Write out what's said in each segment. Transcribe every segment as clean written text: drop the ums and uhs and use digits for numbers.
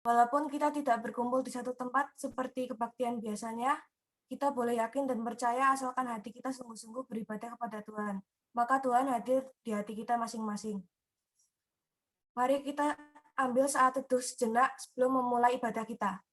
Walaupun kita tidak berkumpul di satu tempat seperti kebaktian biasanya, kita boleh yakin dan percaya asalkan hati kita sungguh-sungguh beribadah kepada Tuhan. Maka Tuhan hadir di hati kita masing-masing. Mari kita ambil saat teduh sejenak sebelum memulai ibadah kita.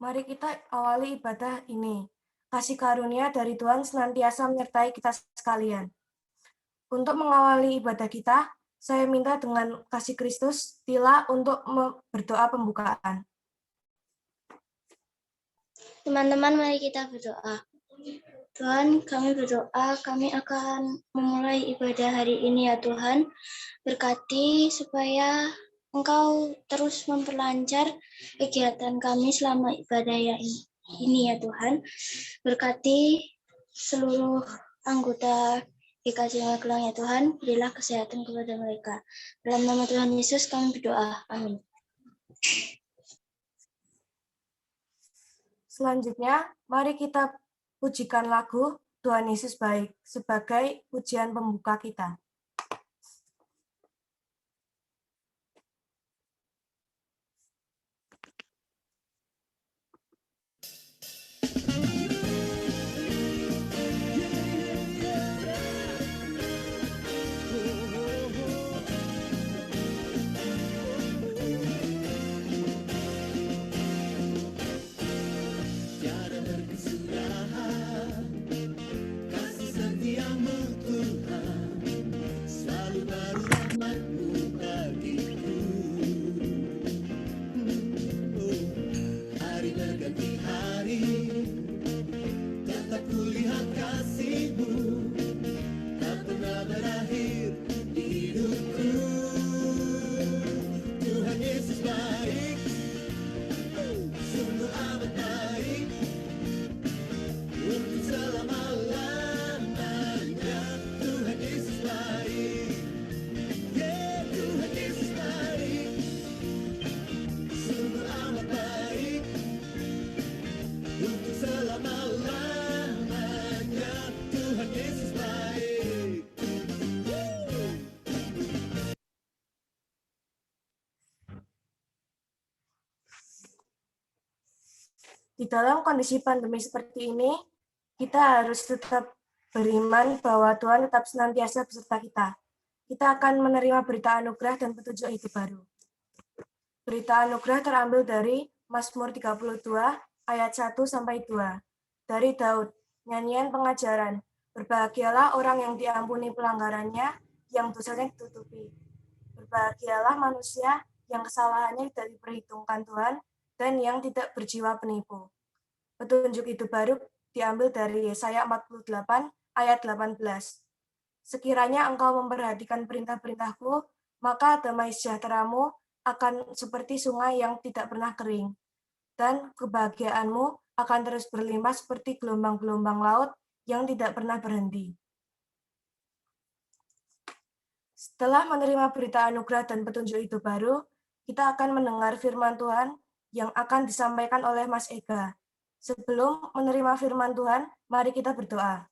Mari kita awali ibadah ini. Kasih karunia dari Tuhan senantiasa menyertai kita sekalian. Untuk mengawali ibadah kita, saya minta dengan kasih Kristus, Tila untuk berdoa pembukaan. Teman-teman, mari kita berdoa. Tuhan, kami berdoa, kami akan memulai ibadah hari ini ya Tuhan. Berkati supaya Engkau terus memperlancar kegiatan kami selama ibadah ini ya Tuhan. Berkati seluruh anggota GKJ Magelang ya Tuhan, berilah kesehatan kepada mereka. Dalam nama Tuhan Yesus kami berdoa. Amin. Selanjutnya, mari kita pujikan lagu Tuhan Yesus Baik sebagai pujian pembuka kita. Di dalam kondisi pandemi seperti ini, kita harus tetap beriman bahwa Tuhan tetap senantiasa beserta kita. Kita akan menerima berita anugerah dan petunjuk hidup baru. Berita anugerah terambil dari Mazmur 32 ayat 1-2. Dari Daud, nyanyian pengajaran. Berbahagialah orang yang diampuni pelanggarannya, yang dosanya ditutupi. Berbahagialah manusia yang kesalahannya tidak diperhitungkan Tuhan, dan yang tidak berjiwa penipu. Petunjuk hidup baru diambil dari Yesaya 48 ayat 18. Sekiranya engkau memperhatikan perintah-perintahku, maka damai sejahteramu akan seperti sungai yang tidak pernah kering, dan kebahagiaanmu akan terus berlimpah seperti gelombang-gelombang laut yang tidak pernah berhenti. Setelah menerima berita anugerah dan petunjuk hidup baru, kita akan mendengar firman Tuhan yang akan disampaikan oleh Mas Ega. Sebelum menerima firman Tuhan, mari kita berdoa.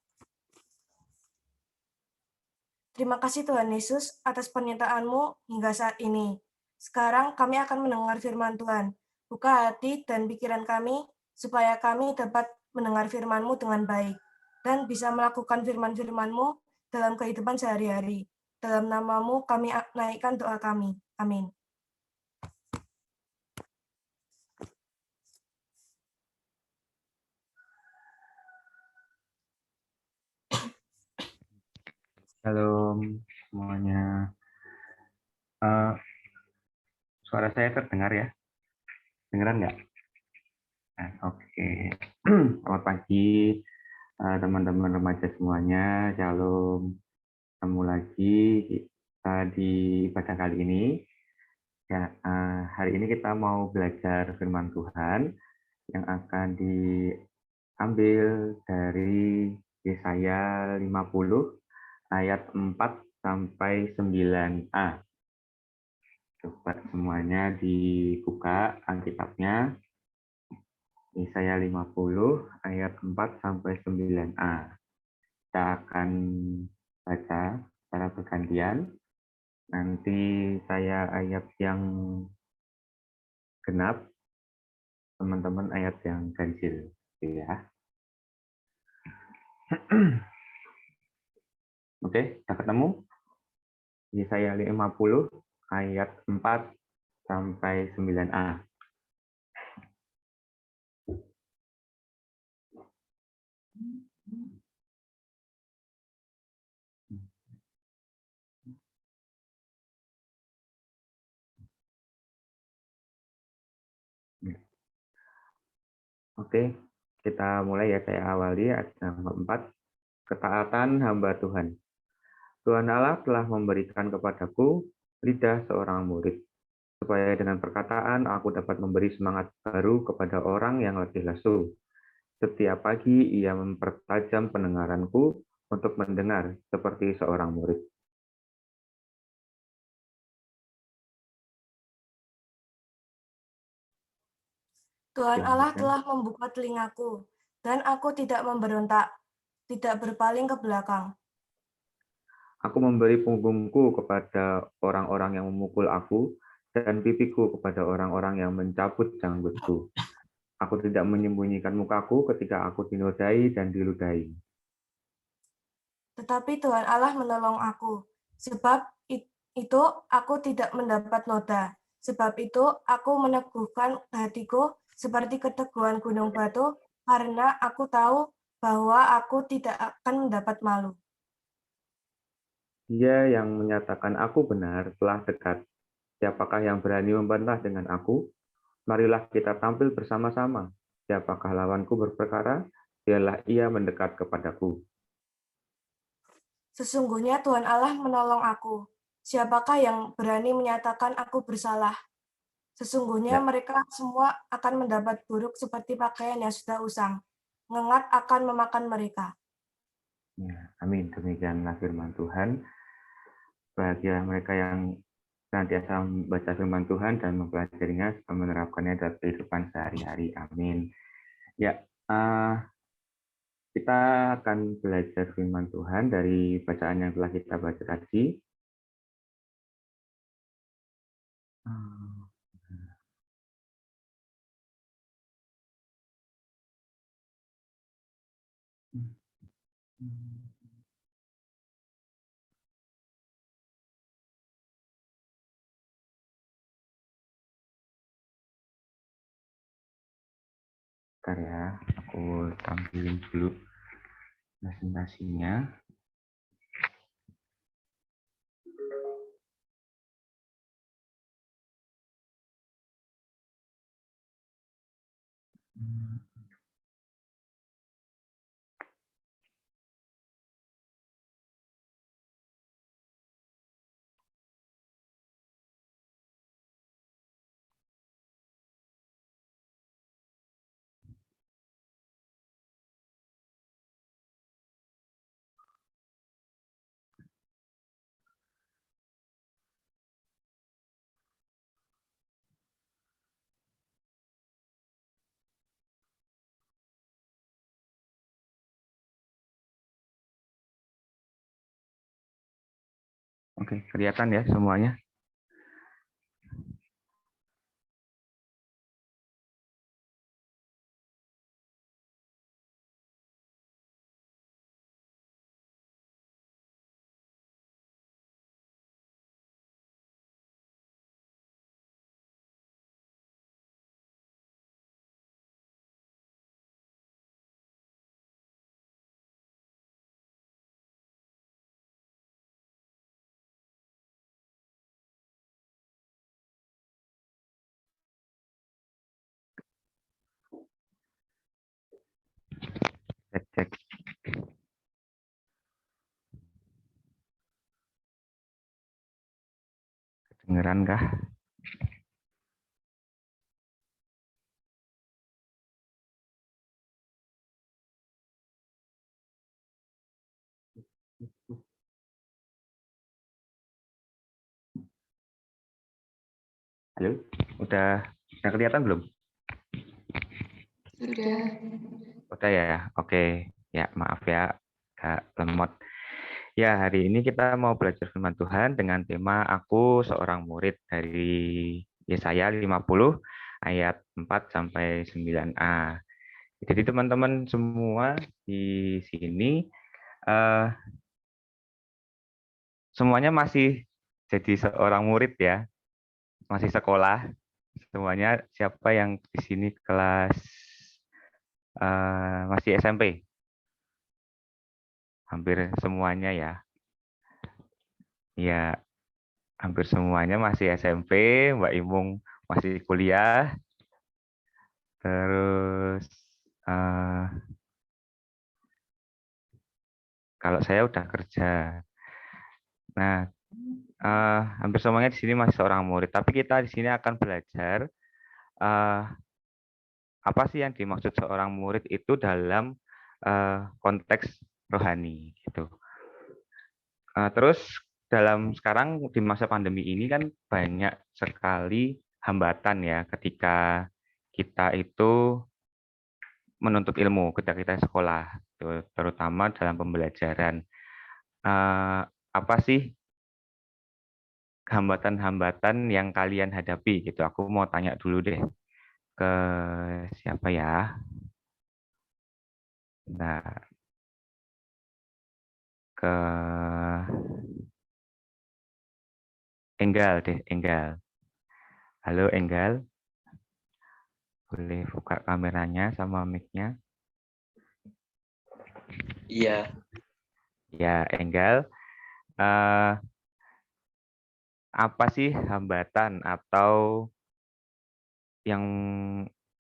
Terima kasih Tuhan Yesus atas penyertaan-Mu hingga saat ini. Sekarang kami akan mendengar firman Tuhan. Buka hati dan pikiran kami, supaya kami dapat mendengar firman-Mu dengan baik, dan bisa melakukan firman-firman-Mu dalam kehidupan sehari-hari. Dalam nama-Mu kami naikkan doa kami. Amin. Shalom semuanya. Suara saya terdengar ya? Dengeran nggak? Oke. Selamat pagi teman-teman remaja semuanya. Shalom. Ketemu lagi kita di ibadah kali ini. Ya, hari ini kita mau belajar firman Tuhan yang akan diambil dari Yesaya 50 ayat 4-9a. Coba semuanya dibuka Alkitabnya. Yesaya 50 ayat 4 sampai 9a. Kita akan baca secara bergantian. Nanti saya ayat yang genap, teman-teman ayat yang ganjil, ya. Oke, kita ketemu. Yesaya 50 ayat 4 sampai 9a. Oke, kita mulai ya. Saya awali ayat yang keempat. Ketaatan hamba Tuhan. Tuhan Allah telah memberikan kepadaku lidah seorang murid, supaya dengan perkataan aku dapat memberi semangat baru kepada orang yang letih lesu. Setiap pagi ia mempertajam pendengaranku untuk mendengar seperti seorang murid. Tuhan Allah telah membuka telingaku, dan aku tidak memberontak, tidak berpaling ke belakang. Aku memberi punggungku kepada orang-orang yang memukul aku, dan pipiku kepada orang-orang yang mencabut janggutku. Aku tidak menyembunyikan mukaku ketika aku dinodai dan diludahi. Tetapi Tuhan Allah menolong aku, sebab itu aku tidak mendapat noda. Sebab itu aku meneguhkan hatiku seperti keteguhan gunung batu, karena aku tahu bahwa aku tidak akan mendapat malu. Dia yang menyatakan aku benar telah dekat. Siapakah yang berani membantah dengan aku? Marilah kita tampil bersama-sama. Siapakah lawanku berperkara? Biarlah ia mendekat kepadaku. Sesungguhnya Tuhan Allah menolong aku. Siapakah yang berani menyatakan aku bersalah? Sesungguhnya Ya, mereka semua akan mendapat buruk seperti pakaian yang sudah usang. Ngengat akan memakan mereka. ya, amin. Demikianlah firman Tuhan. Bahagia mereka yang senantiasa membaca firman Tuhan dan mempelajarinya serta menerapkannya dalam kehidupan sehari-hari. Amin. Ya, kita akan belajar firman Tuhan dari bacaan yang telah kita baca tadi. Bentar ya, aku tampilin dulu presentasinya. Oke, kelihatan ya semuanya? Cek, cek. Kedengeran kah? Halo? Udah kelihatan belum? Sudah. Udah ya, oke. Ya, maaf ya, agak lemot. Ya, hari ini kita mau belajar firman Tuhan dengan tema Aku Seorang Murid dari Yesaya 50 ayat 4 sampai 9a. Jadi teman-teman semua di sini eh, semuanya masih jadi seorang murid ya, masih sekolah. Semuanya siapa yang di sini kelas masih SMP? Hampir semuanya ya. Ya, hampir semuanya masih SMP, Mbak Imung masih kuliah, terus eh, kalau saya udah kerja. Nah, hampir semuanya di sini masih seorang murid, tapi kita di sini akan belajar eh, apa sih yang dimaksud seorang murid itu dalam konteks rohani gitu. Terus dalam sekarang di masa pandemi ini kan banyak sekali hambatan ya ketika kita itu menuntut ilmu, ketika kita sekolah, terutama dalam pembelajaran. Apa sih hambatan-hambatan yang kalian hadapi gitu? Aku mau tanya dulu deh ke siapa ya? Nah, ke Enggal deh, Enggal. Halo Enggal, boleh buka kameranya sama mic-nya? Iya, Ya, Enggal. eh, Apa sih hambatan atau yang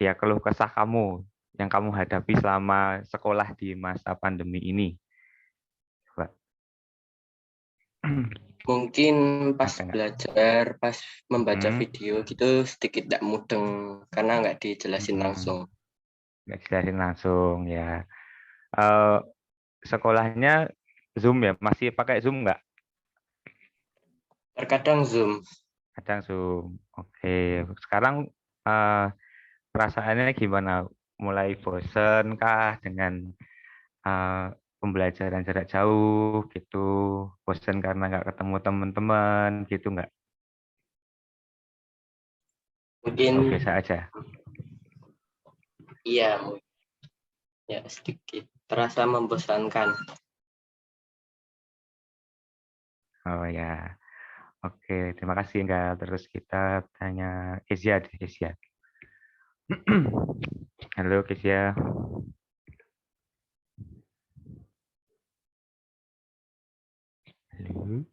ya keluh kesah kamu yang kamu hadapi selama sekolah di masa pandemi ini? Coba. mungkin pas Ada nggak? belajar, pas membaca Hmm, video gitu sedikit tidak mudeng karena nggak dijelasin hmm, langsung. nggak dijelasin langsung ya. Eh, Sekolahnya Zoom ya? Masih pakai Zoom nggak? Terkadang Zoom, Kadang Zoom. Oke, sekarang eh, perasaannya gimana? Mulai bosen kah dengan eh, pembelajaran jarak jauh gitu? Bosen karena nggak ketemu teman-teman gitu nggak? mungkin Oh, biasa aja. iya, ya sedikit terasa membosankan. Oh ya, oke. Terima kasih enggak. Terus kita tanya Kezia deh, Kezia. Halo Kezia. Halo.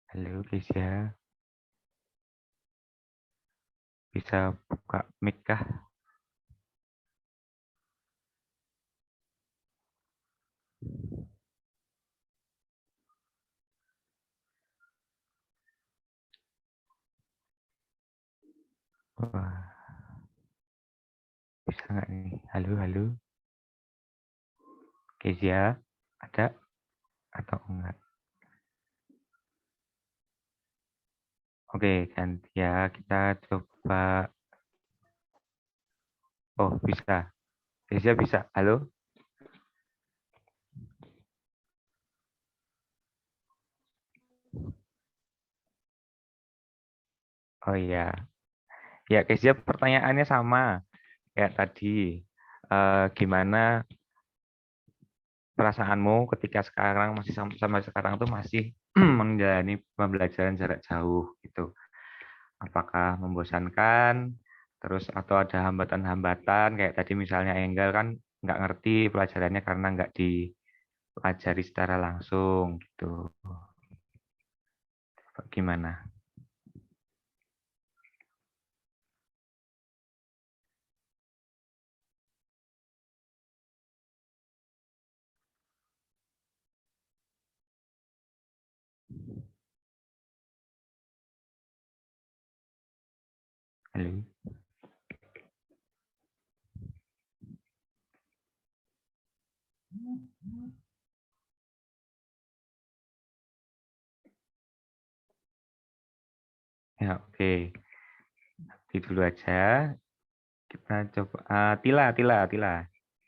Halo Kezia. Bisa buka mic kah? Wah, bisa nggak nih? Halo, halo. Kezia, ada atau enggak? Oke, ganti ya. Kita coba. Oh, bisa. Kezia bisa. Halo? Oh iya. Ya, Kezia pertanyaannya sama kayak tadi. Gimana perasaanmu ketika sekarang masih sampai sekarang tuh masih menjalani pembelajaran jarak jauh gitu? Apakah membosankan? Terus atau ada hambatan-hambatan kayak tadi misalnya Enggal kan nggak ngerti pelajarannya karena nggak dipelajari secara langsung gitu. Gimana? Halo? Ya, oke. Nanti dulu aja. Kita coba Tila.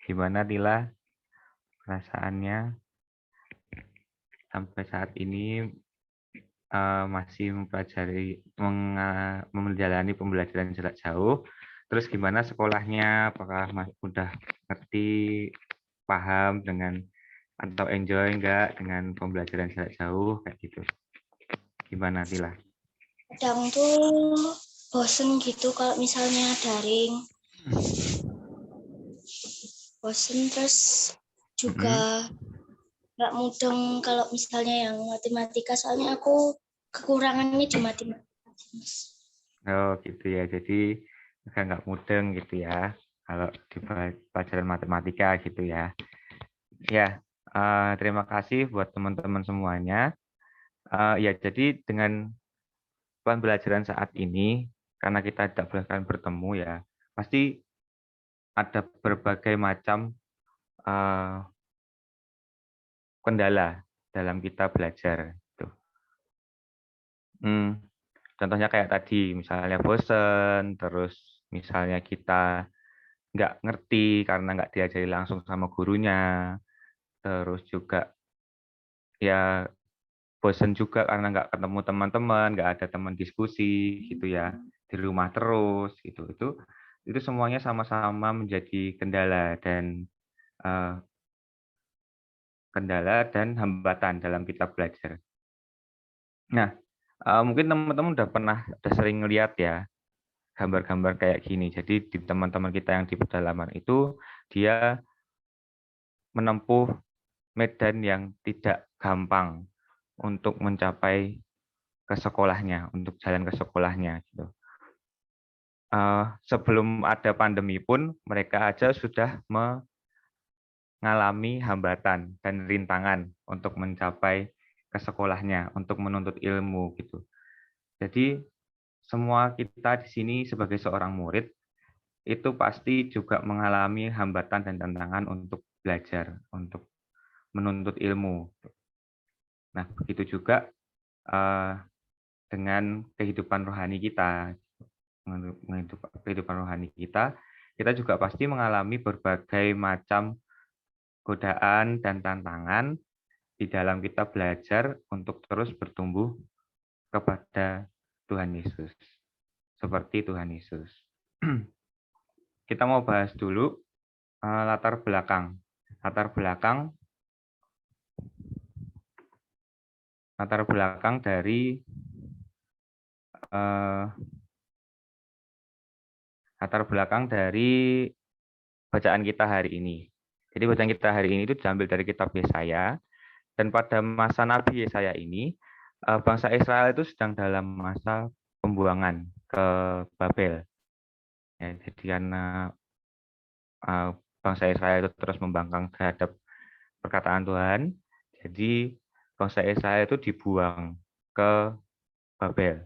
Gimana Tila perasaannya sampai saat ini masih mempelajari menjalani pembelajaran jarak jauh. Terus gimana sekolahnya? Apakah udah ngerti, paham dengan atau enjoy enggak dengan pembelajaran jarak jauh kayak gitu? Gimana Tila? Kadang tuh bosen gitu kalau misalnya daring. Bosen terus juga nggak mudeng kalau misalnya yang matematika, soalnya aku kekurangannya di matematika. Oh gitu ya, jadi agak nggak mudeng gitu ya kalau di pelajaran matematika gitu ya. Ya, terima kasih buat teman-teman semuanya. Ya, jadi dengan pembelajaran saat ini, karena kita tidak boleh kan bertemu ya, pasti ada berbagai macam kendala dalam kita belajar. Gitu. Contohnya kayak tadi, misalnya bosen, terus misalnya kita nggak ngerti karena nggak diajari langsung sama gurunya, terus juga ya bosen juga karena nggak ketemu teman-teman, nggak ada teman diskusi gitu ya, di rumah terus gitu. Itu semuanya sama-sama menjadi kendala dan hambatan dalam kita belajar. Nah, mungkin teman-teman udah sering lihat ya gambar-gambar kayak gini. Jadi di teman-teman kita yang di pedalaman itu dia menempuh medan yang tidak gampang untuk mencapai ke sekolahnya, untuk jalan ke sekolahnya gitu. Sebelum ada pandemi pun mereka aja sudah mengalami hambatan dan rintangan untuk mencapai ke sekolahnya, untuk menuntut ilmu gitu. Jadi semua kita di sini sebagai seorang murid itu pasti juga mengalami hambatan dan tantangan untuk belajar, untuk menuntut ilmu. Nah, begitu juga dengan kehidupan rohani kita. Kehidupan rohani kita juga pasti mengalami berbagai macam godaan dan tantangan di dalam kita belajar untuk terus bertumbuh kepada Tuhan Yesus. Seperti Tuhan Yesus. Kita mau bahas dulu latar belakang. Latar belakang dari bacaan kita hari ini. Jadi bacaan kita hari ini itu diambil dari kitab Yesaya, dan pada masa Nabi Yesaya ini bangsa Israel itu sedang dalam masa pembuangan ke Babel. Ya, jadi karena bangsa Israel itu terus membangkang terhadap perkataan Tuhan, jadi bangsa Israel itu dibuang ke Babel.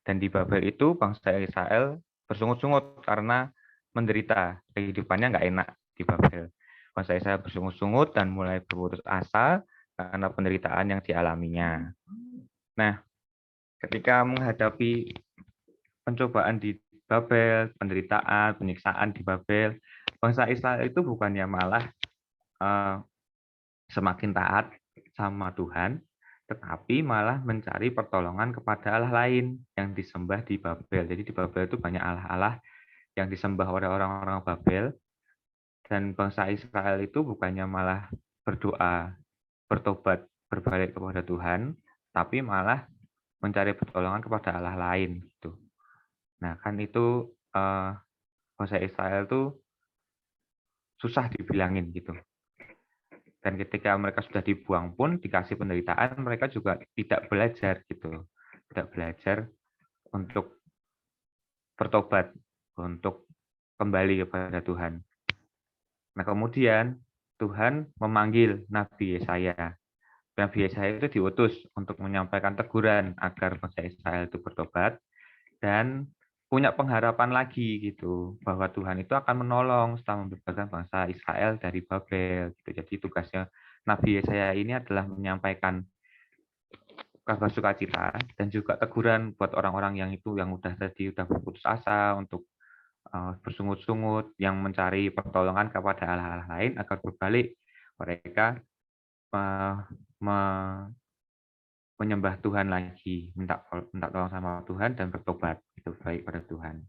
Dan di Babel itu bangsa Israel bersungut-sungut karena menderita, kehidupannya nggak enak di Babel. Bangsa Israel bersungut-sungut dan mulai berputus asa karena penderitaan yang dialaminya. Nah, ketika menghadapi pencobaan di Babel, penderitaan, penyiksaan di Babel, bangsa Israel itu bukannya malah semakin taat sama Tuhan, tetapi malah mencari pertolongan kepada Allah lain yang disembah di Babel. Jadi di Babel itu banyak allah-allah yang disembah oleh orang-orang Babel, dan bangsa Israel itu bukannya malah berdoa, bertobat, berbalik kepada Tuhan, tapi malah mencari pertolongan kepada Allah lain gitu. Nah, kan itu bangsa Israel itu susah dibilangin gitu. Dan ketika mereka sudah dibuang pun dikasih penderitaan, mereka juga tidak belajar gitu. Tidak belajar untuk bertobat, untuk kembali kepada Tuhan. Nah, kemudian Tuhan memanggil Nabi Yesaya. Nabi Yesaya itu diutus untuk menyampaikan teguran agar bangsa Israel itu bertobat dan punya pengharapan lagi gitu, bahwa Tuhan itu akan menolong setelah membebaskan bangsa Israel dari Babel gitu. Jadi tugasnya Nabi Yesaya ini adalah menyampaikan kabar sukacita dan juga teguran buat orang-orang yang udah berputus asa untuk bersungut-sungut, yang mencari pertolongan kepada Allah-Allah lain agar berbalik mereka menyembah Tuhan lagi, minta tolong sama Tuhan dan bertobat, itu baik pada Tuhan.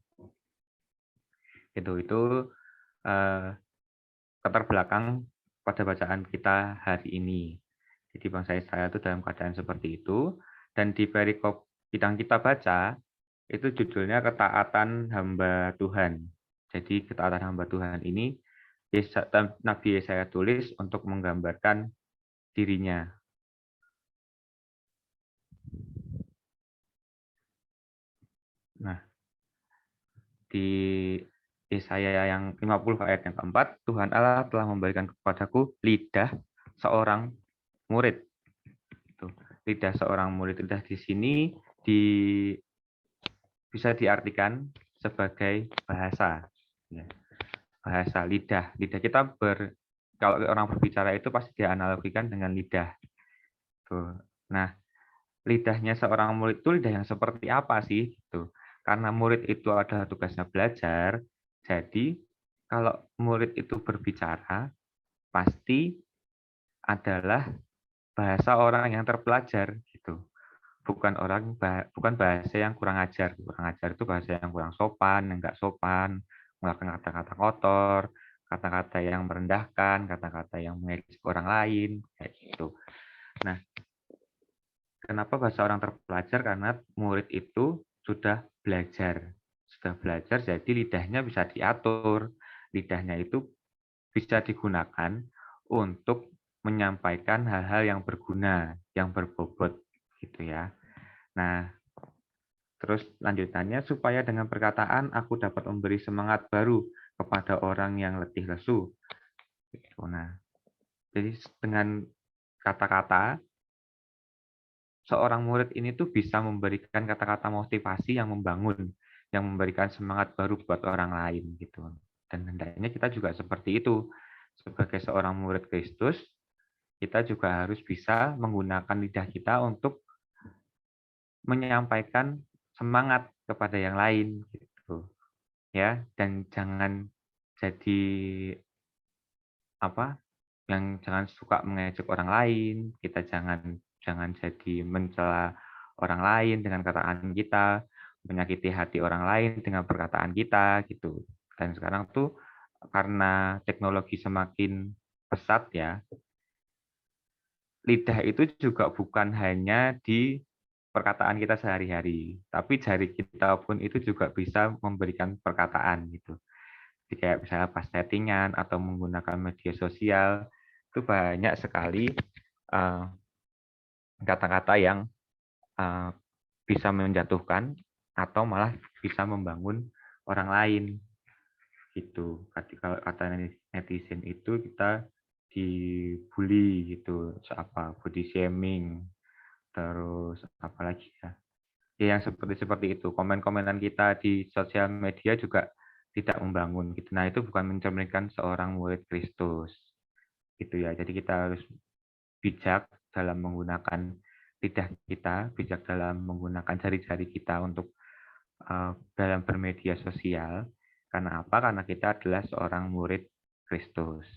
Itu latar belakang pada bacaan kita hari ini. Jadi bangsa Israel itu dalam keadaan seperti itu, dan di perikop yang kita baca itu judulnya ketaatan hamba Tuhan. Jadi ketaatan hamba Tuhan ini Nabi Yesaya tulis untuk menggambarkan dirinya. Nah, di Yesaya yang 50 ayat yang keempat, Tuhan Allah telah memberikan kepadaku lidah seorang murid. Lidah seorang murid, lidah di sini bisa diartikan sebagai bahasa. Bahasa lidah. Lidah kita kalau orang berbicara itu pasti dianalogikan dengan lidah. Nah, lidahnya seorang murid itu lidah yang seperti apa sih? Karena murid itu adalah tugasnya belajar, jadi kalau murid itu berbicara, pasti adalah bahasa orang yang terpelajar gitu. Bukan bahasa yang kurang ajar. Kurang ajar itu bahasa yang kurang sopan, yang enggak sopan, menggunakan kata-kata kotor, kata-kata yang merendahkan, kata-kata yang mengejek orang lain, kayak gitu. Nah, kenapa bahasa orang terpelajar? Karena murid itu sudah belajar, jadi lidahnya bisa diatur. Lidahnya itu bisa digunakan untuk menyampaikan hal-hal yang berguna, yang berbobot, gitu ya. Nah, terus lanjutannya, supaya dengan perkataan aku dapat memberi semangat baru kepada orang yang letih lesu. Nah, jadi dengan kata-kata, seorang murid ini tuh bisa memberikan kata-kata motivasi yang membangun, yang memberikan semangat baru buat orang lain gitu. Dan hendaknya kita juga seperti itu. Sebagai seorang murid Kristus, kita juga harus bisa menggunakan lidah kita untuk menyampaikan semangat kepada yang lain gitu. Ya, dan jangan jadi jangan suka mengejek orang lain, kita jangan jadi mencela orang lain dengan perkataan kita, menyakiti hati orang lain dengan perkataan kita gitu. Dan sekarang tuh karena teknologi semakin pesat ya, lidah itu juga bukan hanya di perkataan kita sehari-hari, tapi jari kita pun itu juga bisa memberikan perkataan gitu. Jadi kayak misalnya pas chattingan atau menggunakan media sosial, itu banyak sekali kata-kata yang bisa menjatuhkan atau malah bisa membangun orang lain gitu. Kalau kata netizen itu kita dibully gitu, body shaming, terus apalagi ya yang seperti itu. Komen-komenan kita di sosial media juga tidak membangun gitu. Nah, itu bukan mencerminkan seorang murid Kristus gitu ya. Jadi kita harus bijak dalam menggunakan lidah kita, bijak dalam menggunakan jari-jari kita untuk dalam bermedia sosial. Karena apa? Karena kita adalah seorang murid Kristus.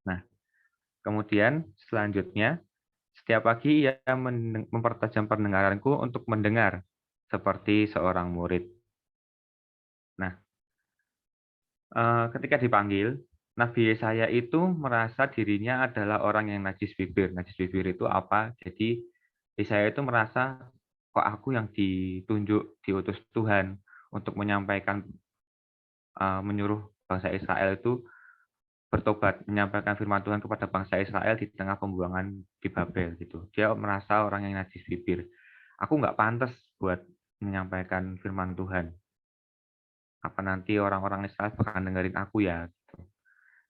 Nah, kemudian selanjutnya, setiap pagi ia mempertajam pendengaranku untuk mendengar seperti seorang murid. Nah, ketika dipanggil, Nabi Yesaya itu merasa dirinya adalah orang yang najis bibir. Najis bibir itu apa? Jadi Yesaya itu merasa, kok aku yang diutus Tuhan untuk menyampaikan, menyuruh bangsa Israel itu bertobat, menyampaikan firman Tuhan kepada bangsa Israel di tengah pembuangan di Babel gitu. Dia merasa orang yang najis bibir. Aku nggak pantas buat menyampaikan firman Tuhan. Apa nanti orang-orang Israel bakal dengerin aku ya? Gitu.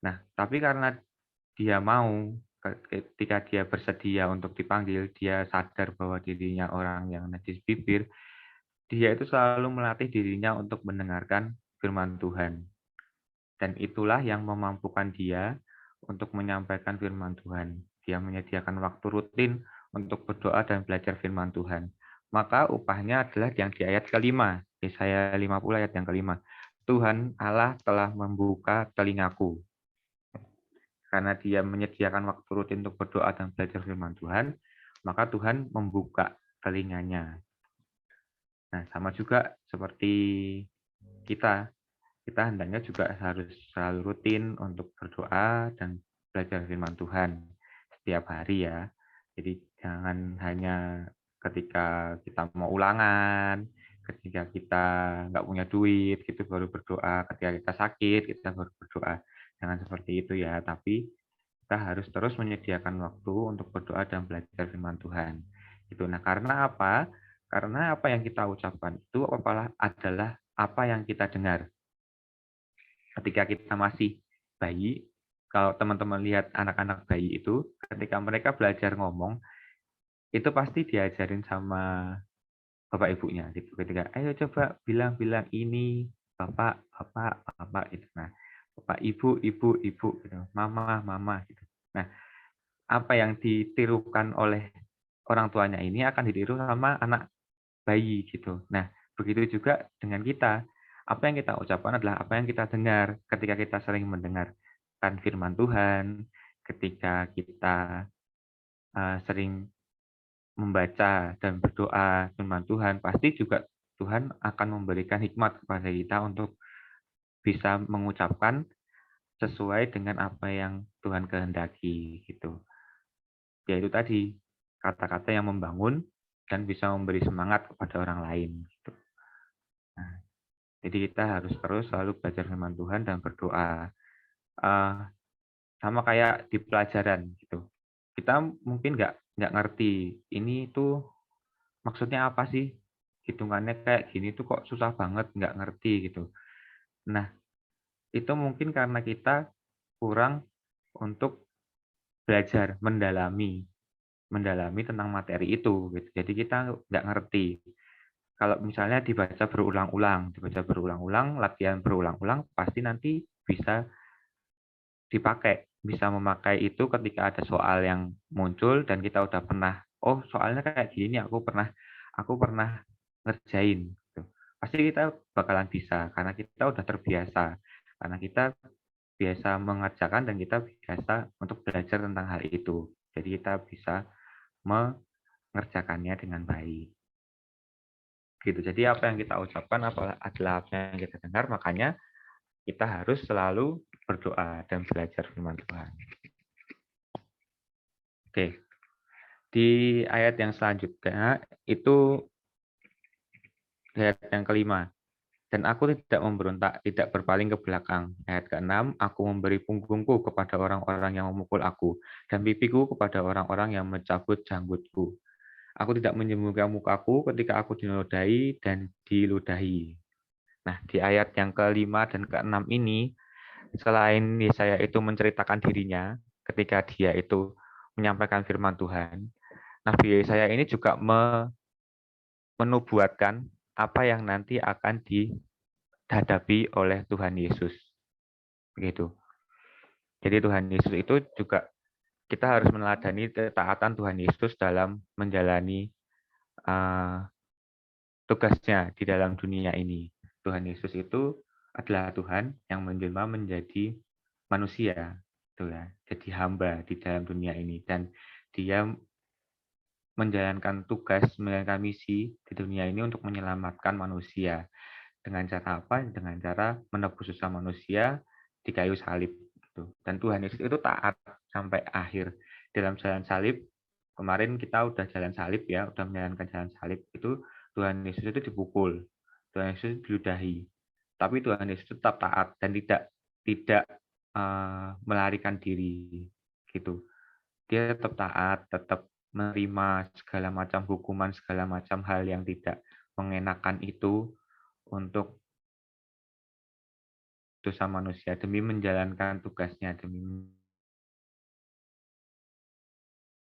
Nah, tapi karena dia mau, ketika dia bersedia untuk dipanggil, dia sadar bahwa dirinya orang yang najis bibir, dia itu selalu melatih dirinya untuk mendengarkan firman Tuhan. Dan itulah yang memampukan dia untuk menyampaikan firman Tuhan dia menyediakan waktu rutin untuk berdoa dan belajar firman Tuhan. Maka upahnya adalah yang di ayat kelima, Yesaya 50 ayat yang kelima. Tuhan Allah telah membuka telingaku. Karena dia menyediakan waktu rutin untuk berdoa dan belajar firman Tuhan, maka Tuhan membuka telinganya. Nah, sama juga seperti kita hendaknya juga harus selalu rutin untuk berdoa dan belajar firman Tuhan setiap hari ya. Jadi jangan hanya ketika kita mau ulangan, ketika kita nggak punya duit, gitu baru berdoa. Ketika kita sakit, kita baru berdoa. Jangan seperti itu ya, tapi kita harus terus menyediakan waktu untuk berdoa dan belajar firman Tuhan. Itu. Nah, karena apa? Karena apa yang kita ucapkan itu adalah apa yang kita dengar. Ketika kita masih bayi, kalau teman-teman lihat anak-anak bayi itu, ketika mereka belajar ngomong, itu pasti diajarin sama bapak ibunya. Gitu. Ketika, ayo coba bilang-bilang ini, bapak, bapak, bapak. Gitu. Nah, bapak, ibu, ibu, ibu. Gitu. Mama, mama. Gitu. Nah, apa yang ditirukan oleh orang tuanya ini akan ditiru sama anak bayi. Gitu. Nah, begitu juga dengan kita. Apa yang kita ucapkan adalah apa yang kita dengar ketika kita sering mendengarkan firman Tuhan, ketika kita sering membaca dan berdoa firman Tuhan, pasti juga Tuhan akan memberikan hikmat kepada kita untuk bisa mengucapkan sesuai dengan apa yang Tuhan kehendaki gitu. Yaitu tadi kata-kata yang membangun dan bisa memberi semangat kepada orang lain gitu. Nah, jadi kita harus terus selalu belajar firman Tuhan dan berdoa. Sama kayak di pelajaran gitu. Kita mungkin nggak ngerti ini tuh maksudnya apa sih? Hitungannya kayak gini tuh kok susah banget, nggak ngerti gitu. Nah, itu mungkin karena kita kurang untuk belajar, mendalami tentang materi itu. Gitu. Jadi kita nggak ngerti. Kalau misalnya dibaca berulang-ulang, latihan berulang-ulang, pasti nanti bisa dipakai, bisa memakai itu ketika ada soal yang muncul dan kita udah pernah, oh soalnya kayak gini aku pernah ngerjain. Gitu. Pasti kita bakalan bisa karena kita udah terbiasa, karena kita biasa mengerjakan dan kita biasa untuk belajar tentang hal itu. Jadi kita bisa mengerjakannya dengan baik. Gitu. Jadi apa yang kita ucapkan adalah apa yang kita dengar, makanya kita harus selalu berdoa dan belajar firman Tuhan. Oke. Di ayat yang selanjutnya itu di ayat yang kelima. Dan aku tidak memberontak, tidak berpaling ke belakang. Ayat ke-6, aku memberi punggungku kepada orang-orang yang memukul aku, dan pipiku kepada orang-orang yang mencabut janggutku. Aku tidak menyembunyikan mukaku ketika aku dinodai dan diludahi. Nah, di ayat yang kelima dan ke-6 ini, selain Yesaya itu menceritakan dirinya ketika dia itu menyampaikan firman Tuhan, Nabi Yesaya ini juga menubuatkan apa yang nanti akan dihadapi oleh Tuhan Yesus. Begitu. Jadi Tuhan Yesus itu juga kita harus meneladani ketaatan Tuhan Yesus dalam menjalani tugasnya di dalam dunia ini. Tuhan Yesus itu adalah Tuhan yang menjelma menjadi manusia, jadi hamba di dalam dunia ini, dan dia menjalankan tugas, menjalankan misi di dunia ini untuk menyelamatkan manusia. Dengan cara apa? Dengan cara menebus dosa manusia di kayu salib. Dan Tuhan Yesus itu taat sampai akhir dalam jalan salib. Kemarin kita udah jalan salib ya, udah menjalankan jalan salib itu Tuhan Yesus itu dipukul, Tuhan Yesus diludahi. Tapi Tuhan Yesus tetap taat dan tidak melarikan diri gitu. Dia tetap taat, tetap menerima segala macam hukuman, segala macam hal yang tidak mengenakan itu untuk dosa manusia demi menjalankan tugasnya demi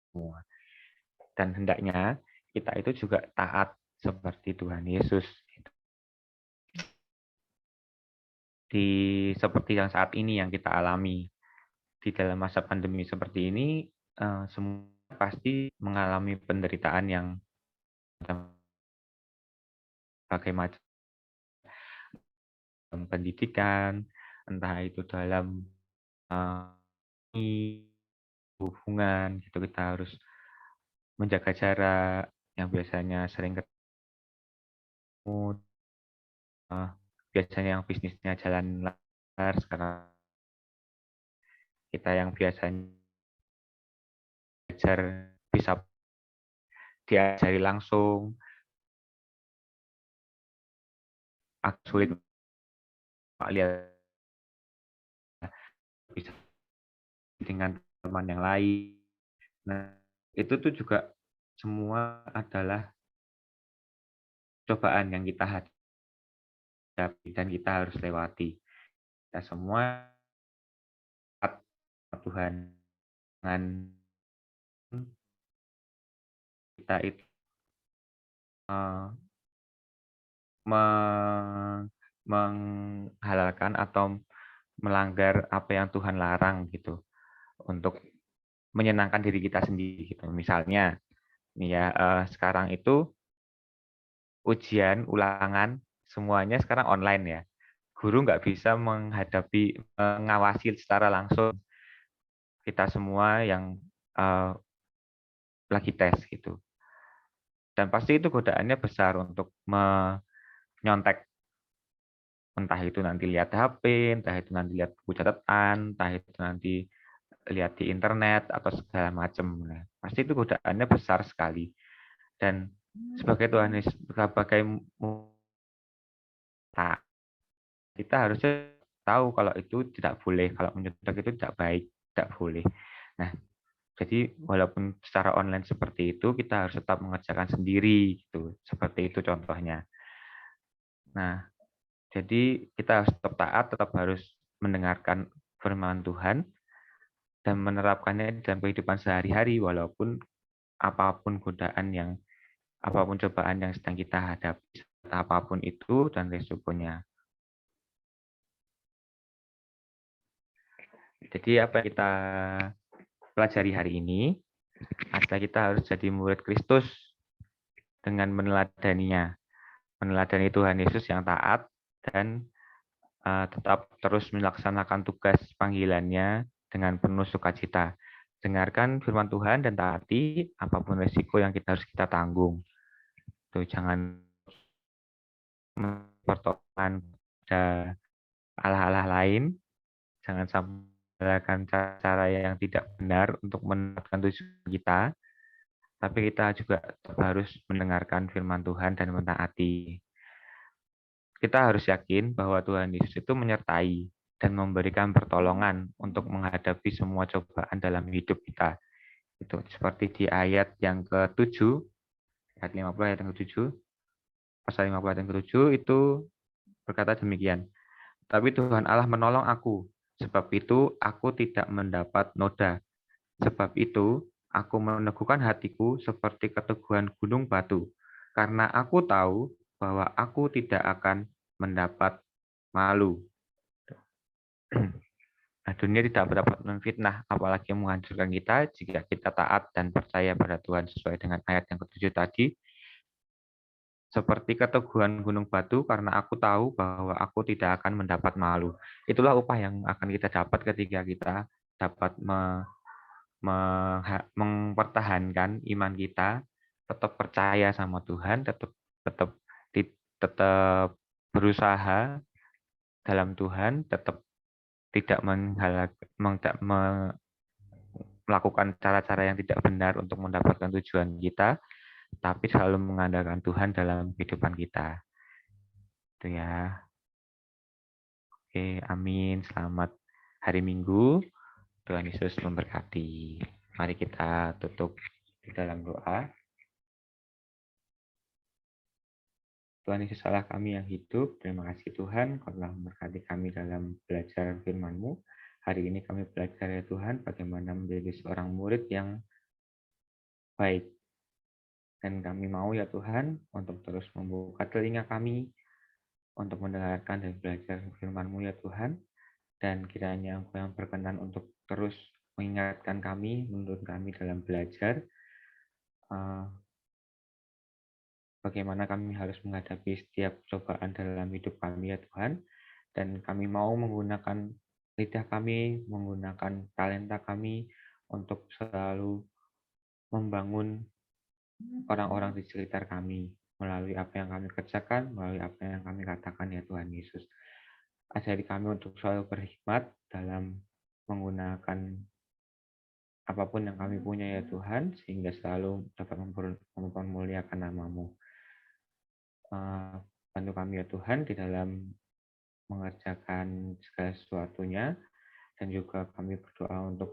semua. Dan hendaknya kita itu juga taat seperti Tuhan Yesus. Seperti yang saat ini yang kita alami di dalam masa pandemi seperti ini, semua pasti mengalami penderitaan yang berbagai macam, pendidikan, entah itu dalam hubungan gitu, kita harus menjaga jarak, yang biasanya sering ketemu, biasanya yang bisnisnya jalan lancar, sekarang kita yang biasanya belajar bisa diajari langsung, agak sulit lihat bisa dengan teman yang lain. Nah, itu tuh juga semua adalah cobaan yang kita hadapi dan kita harus lewati. Kita semua Tuhan dengan kita itu menghalalkan atau melanggar apa yang Tuhan larang gitu untuk menyenangkan diri kita sendiri gitu. Misalnya nih ya, sekarang itu ujian ulangan semuanya sekarang online ya. Guru nggak bisa mengawasi secara langsung kita semua yang lagi tes gitu. Dan pasti itu godaannya besar untuk menyontek, entah itu nanti lihat HP, entah itu nanti lihat buku catatan, entah itu nanti lihat di internet atau segala macam. Nah, pasti itu godaannya besar sekali. Dan sebagai Tuhan Yesus, sebagai kita harusnya tahu kalau itu tidak boleh, kalau menyontek itu tidak baik, tidak boleh. Nah, jadi walaupun secara online seperti itu, kita harus tetap mengerjakan sendiri, gitu. Seperti itu contohnya. Nah, jadi kita harus tetap taat, tetap harus mendengarkan firman Tuhan dan menerapkannya dalam kehidupan sehari-hari, walaupun apapun godaan yang, apapun cobaan yang sedang kita hadapi, apapun itu dan resikonya. Jadi apa yang kita pelajari hari ini adalah kita harus jadi murid Kristus dengan meneladaninya, meneladani Tuhan Yesus yang taat dan tetap terus melaksanakan tugas panggilannya dengan penuh sukacita. Dengarkan firman Tuhan dan taati apapun resiko yang harus kita tanggung. Tuh, jangan mempertontonkan pada Allah-Allah lain, jangan sampai menggunakan cara yang tidak benar untuk mendapatkan tujuan kita, tapi kita juga harus mendengarkan firman Tuhan dan mentaati. Kita harus yakin bahwa Tuhan Yesus itu menyertai dan memberikan pertolongan untuk menghadapi semua cobaan dalam hidup kita. Itu seperti di ayat yang ke-7, ayat 50 ayat yang ke-7, pasal 50 ayat yang ke-7 itu berkata demikian. Tapi Tuhan Allah menolong aku, sebab itu aku tidak mendapat noda. Sebab itu aku meneguhkan hatiku seperti keteguhan gunung batu, karena aku tahu bahwa aku tidak akan mendapat malu. Nah, dunia tidak dapat memfitnah, apalagi menghancurkan kita jika kita taat dan percaya pada Tuhan sesuai dengan ayat yang ke-7 tadi. Seperti keteguhan gunung batu, karena aku tahu bahwa aku tidak akan mendapat malu. Itulah upah yang akan kita dapat ketika kita dapat mempertahankan iman kita, tetap percaya sama Tuhan, tetap tetap tetap berusaha dalam Tuhan, tetap tidak melakukan cara-cara yang tidak benar untuk mendapatkan tujuan kita, tapi selalu mengandalkan Tuhan dalam kehidupan kita. Itu ya. Oke, amin. Selamat hari Minggu. Tuhan Yesus memberkati. Mari kita tutup di dalam doa. Tuhan Yesus Allah kami yang hidup, terima kasih Tuhan karena memberkati kami dalam belajar firman-Mu. Hari ini kami belajar ya Tuhan bagaimana menjadi seorang murid yang baik. Dan kami mau ya Tuhan untuk terus membuka telinga kami untuk mendengarkan dan belajar firman-Mu ya Tuhan. Dan kiranya Engkau yang berkenan untuk terus mengingatkan kami, menuntun kami dalam belajar, bagaimana kami harus menghadapi setiap cobaan dalam hidup kami ya Tuhan, dan kami mau menggunakan lidah kami, menggunakan talenta kami untuk selalu membangun orang-orang di sekitar kami melalui apa yang kami kerjakan, melalui apa yang kami katakan ya Tuhan Yesus. Ajari kami untuk selalu berhikmat dalam menggunakan apapun yang kami punya ya Tuhan, sehingga selalu dapat mempermuliakan nama-Mu. Bantu kami ya Tuhan di dalam mengerjakan segala sesuatunya, dan juga kami berdoa untuk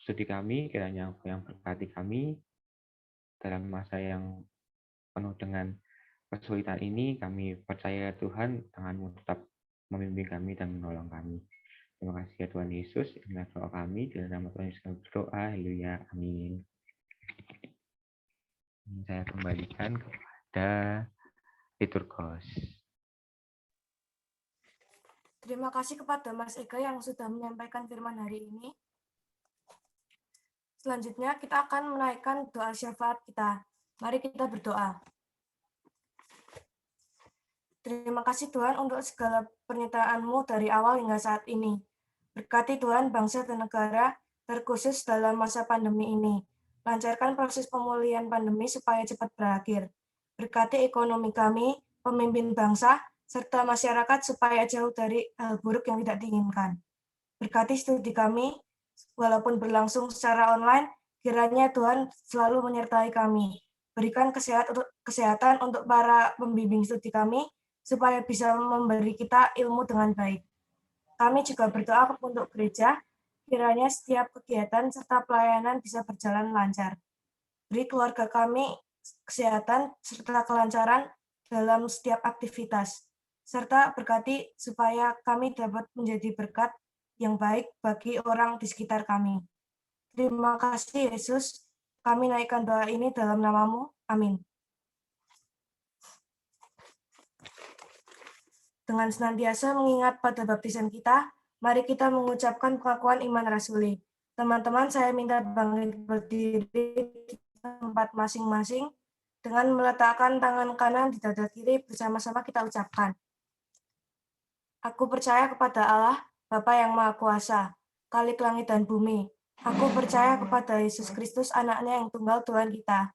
studi kami, kiranya Engkau yang berkati kami dalam masa yang penuh dengan kesulitan ini. Kami percaya Tuhan, Tangan-Mu tetap membimbing kami dan menolong kami. Terima kasih ya Tuhan Yesus. Inilah doa kami, di dalam nama Tuhan Yesus kami berdoa. Haleluya. Amin. Saya kembalikan kepada liturgos. Terima kasih kepada Mas Ega yang sudah menyampaikan firman hari ini. Selanjutnya kita akan menaikkan doa syafaat kita. Mari kita berdoa. Terima kasih Tuhan untuk segala penyertaan-Mu dari awal hingga saat ini. Berkati Tuhan bangsa dan negara, terkhusus dalam masa pandemi ini. Lancarkan proses pemulihan pandemi supaya cepat berakhir. Berkati ekonomi kami, pemimpin bangsa, serta masyarakat supaya jauh dari hal buruk yang tidak diinginkan. Berkati studi kami, walaupun berlangsung secara online, kiranya Tuhan selalu menyertai kami. Berikan kesehatan untuk para pembimbing studi kami, supaya bisa memberi kita ilmu dengan baik. Kami juga berdoa untuk gereja, kiranya setiap kegiatan serta pelayanan bisa berjalan lancar. Beri keluarga kami kesehatan serta kelancaran dalam setiap aktivitas, serta berkati supaya kami dapat menjadi berkat yang baik bagi orang di sekitar kami. Terima kasih Yesus, kami naikkan doa ini dalam nama-Mu. Amin. Dengan senantiasa mengingat pada baptisan kita, mari kita mengucapkan pengakuan iman rasuli. Teman-teman, saya minta bangkit berdiri di tempat masing-masing dengan meletakkan tangan kanan di dada kiri, bersama-sama kita ucapkan. Aku percaya kepada Allah, Bapa yang Maha Kuasa, Khalik langit dan bumi. Aku percaya kepada Yesus Kristus, anaknya yang tunggal Tuhan kita,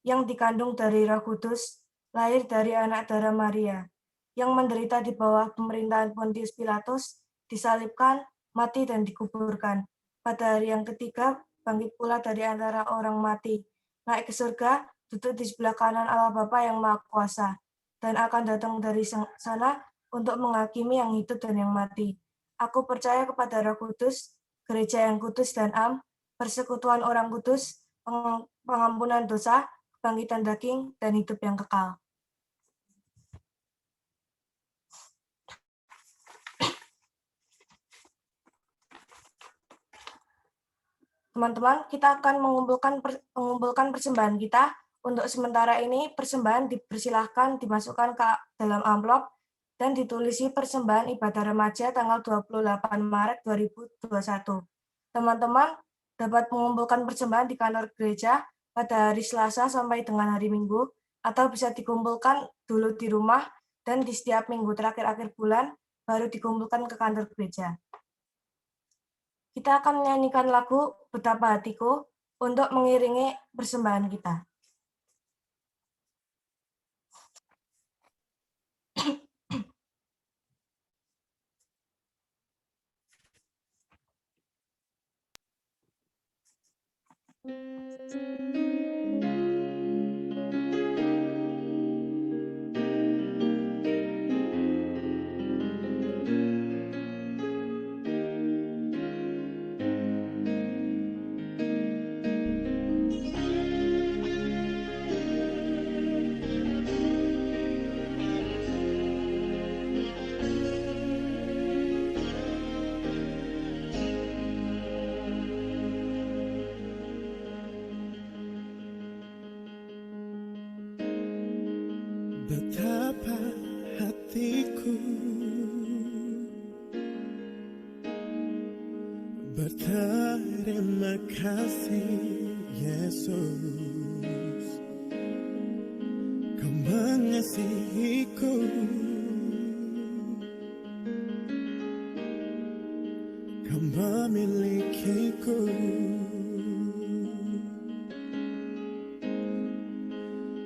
yang dikandung dari Roh Kudus, lahir dari anak darah Maria, yang menderita di bawah pemerintahan Pontius Pilatus, disalibkan, mati dan dikuburkan. Pada hari yang ketiga, bangkit pula dari antara orang mati, naik ke surga, duduk di sebelah kanan Allah Bapa yang Maha Kuasa, dan akan datang dari sana untuk menghakimi yang hidup dan yang mati. Aku percaya kepada Roh Kudus, gereja yang kudus dan am, persekutuan orang kudus, pengampunan dosa, kebangkitan daging, dan hidup yang kekal. Teman-teman, kita akan mengumpulkan persembahan kita. Untuk sementara ini, persembahan dipersilahkan dimasukkan ke dalam amplop dan ditulisi persembahan ibadah remaja tanggal 28 Maret 2021. Teman-teman dapat mengumpulkan persembahan di kantor gereja pada hari Selasa sampai dengan hari Minggu, atau bisa dikumpulkan dulu di rumah dan di setiap minggu terakhir akhir bulan baru dikumpulkan ke kantor gereja. Kita akan menyanyikan lagu Betapa Hatiku untuk mengiringi persembahan kita. Betapa hatiku bertanya kasih Yesus, Kau mengasihiku, Kau memilikiku.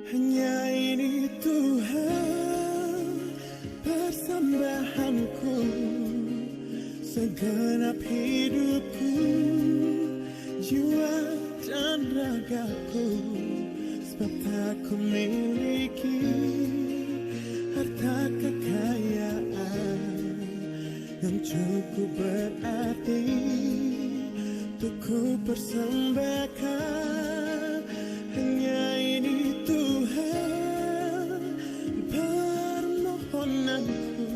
Hanya ini Tuhan persembahanku, segenap hidupku, jiwa dan ragaku, sebab tak ku miliki harta kekayaan yang cukup berarti untuk ku persembahkan. Hanya ini Tuhan permohonanku,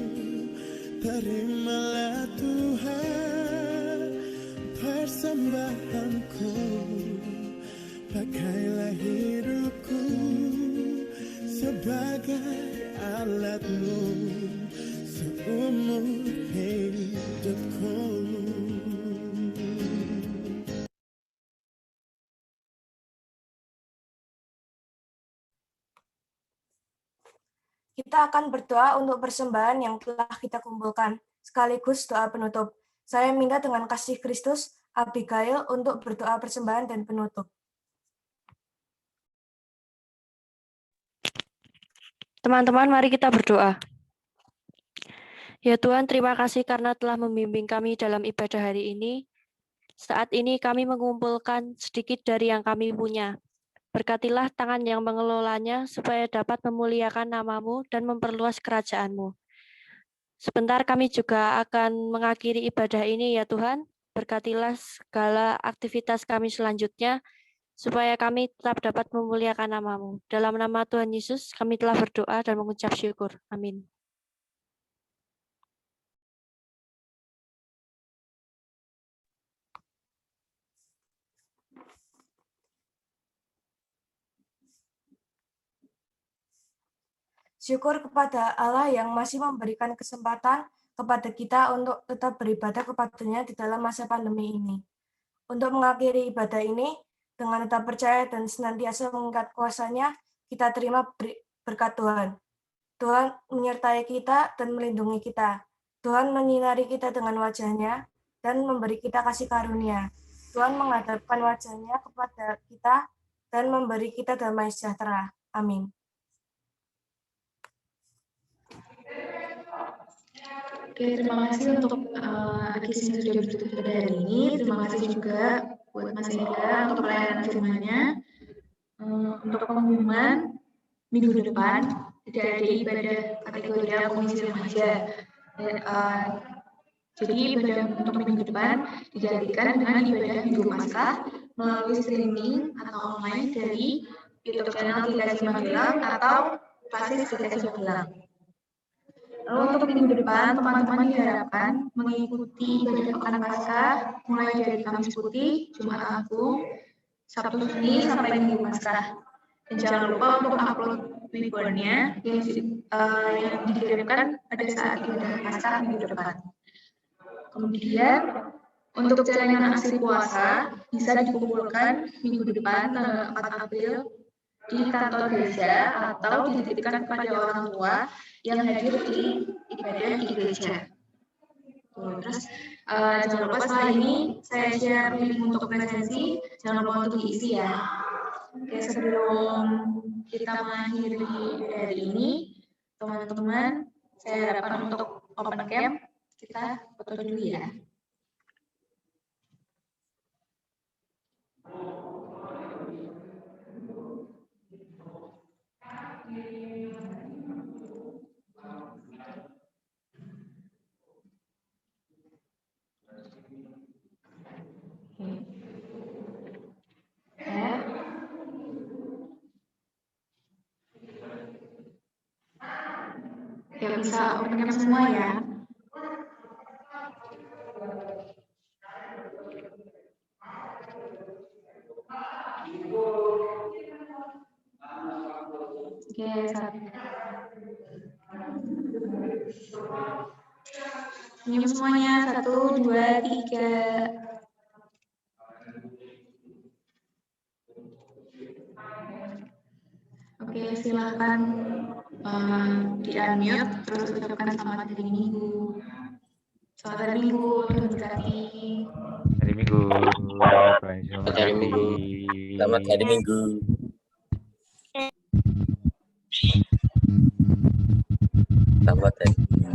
terimalah Tuhan persembahanku, pakailah hidupku sebagai alatmu seumur hidupku. Kita akan berdoa untuk persembahan yang telah kita kumpulkan, sekaligus doa penutup. Saya minta dengan kasih Kristus, Abigail untuk berdoa persembahan dan penutup. Teman-teman, mari kita berdoa. Ya Tuhan, terima kasih karena telah membimbing kami dalam ibadah hari ini. Saat ini kami mengumpulkan sedikit dari yang kami punya. Berkatilah tangan yang mengelolanya supaya dapat memuliakan nama-Mu dan memperluas kerajaan-Mu. Sebentar kami juga akan mengakhiri ibadah ini ya Tuhan. Berkatilah segala aktivitas kami selanjutnya, supaya kami tetap dapat memuliakan nama-Mu. Dalam nama Tuhan Yesus, kami telah berdoa dan mengucap syukur. Amin. Syukur kepada Allah yang masih memberikan kesempatan kepada kita untuk tetap beribadah kepadanya di dalam masa pandemi ini. Untuk mengakhiri ibadah ini, dengan tetap percaya dan senantiasa mengingat kuasa-Nya, kita terima berkat Tuhan. Tuhan menyertai kita dan melindungi kita. Tuhan menyinari kita dengan wajah-Nya dan memberi kita kasih karunia. Tuhan menghadapkan wajah-Nya kepada kita dan memberi kita damai sejahtera. Amin. Oke, terima kasih untuk Akis yang sudah bertutur pada hari ini. Terima kasih juga buat Mas Ega untuk pelayanan firman-Nya. Untuk pengumuman minggu depan tidak ada ibadah kategori komisi remaja. Jadi ibadah untuk minggu depan digantikan dengan ibadah minggu Paskah melalui streaming atau online dari YouTube channel GKJ Magelang atau Klasis GKJ Magelang. Lalu untuk minggu depan, teman-teman diharapkan mengikuti ibadah Pekan Paskah mulai dari Kamis Putih, Jumat Agung, Sabtu Seni sampai Minggu Paskah. Dan jangan lupa untuk upload weekboard-nya yang dikirimkan pada saat ibadah Paskah minggu depan. Kemudian untuk jaringan aksi puasa bisa dikumpulkan minggu depan tanggal 4 April di kantor gereja atau dititipkan kepada orang tua yang hadir di ibadah di gereja. Terus jangan lupa setelah ini saya share link untuk presensi, jangan lupa untuk diisi ya. Oke, sebelum kita mengakhiri dari ini, teman-teman, saya harapkan untuk open cam kita foto dulu ya. Ya, bisa open cam semua ya. Oke, senyum semuanya, 1, 2, 3. Oke, silakan di-unmute, terus ucapkan selamat hari Minggu. Selamat hari Minggu, Tuhan berkati. Hari Minggu. Tuhan Yesus Selamat hari Minggu. memberkati. Selamat hari Minggu. Selamat hari Minggu.